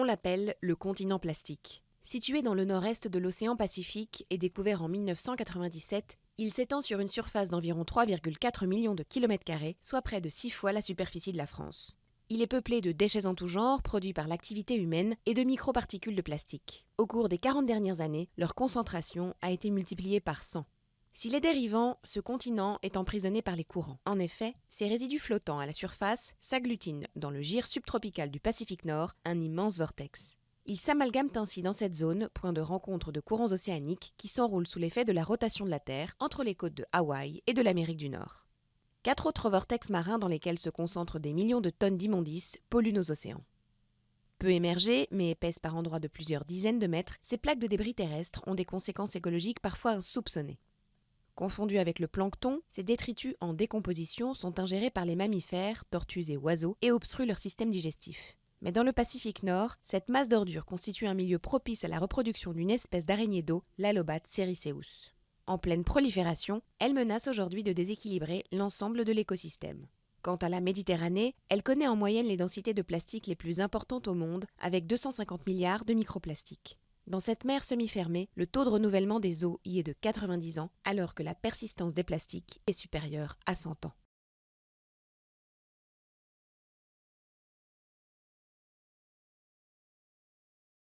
On l'appelle le continent plastique. Situé dans le nord-est de l'océan Pacifique et découvert en 1997, il s'étend sur une surface d'environ 3,4 millions de kilomètres carrés, soit près de 6 fois la superficie de la France. Il est peuplé de déchets en tout genre produits par l'activité humaine et de microparticules de plastique. Au cours des 40 dernières années, leur concentration a été multipliée par 100. S'il est dérivant, ce continent est emprisonné par les courants. En effet, ces résidus flottants à la surface s'agglutinent dans le gyrre subtropical du Pacifique Nord, un immense vortex. Ils s'amalgament ainsi dans cette zone, point de rencontre de courants océaniques qui s'enroulent sous l'effet de la rotation de la Terre entre les côtes de Hawaï et de l'Amérique du Nord. 4 autres vortex marins dans lesquels se concentrent des millions de tonnes d'immondices polluent nos océans. Peu émergées, mais épaisses par endroits de plusieurs dizaines de mètres, ces plaques de débris terrestres ont des conséquences écologiques parfois insoupçonnées. Confondus avec le plancton, ces détritus en décomposition sont ingérés par les mammifères, tortues et oiseaux et obstruent leur système digestif. Mais dans le Pacifique Nord, cette masse d'ordures constitue un milieu propice à la reproduction d'une espèce d'araignée d'eau, l'Alobates sericeus. En pleine prolifération, elle menace aujourd'hui de déséquilibrer l'ensemble de l'écosystème. Quant à la Méditerranée, elle connaît en moyenne les densités de plastique les plus importantes au monde, avec 250 milliards de microplastiques. Dans cette mer semi-fermée, le taux de renouvellement des eaux y est de 90 ans, alors que la persistance des plastiques est supérieure à 100 ans.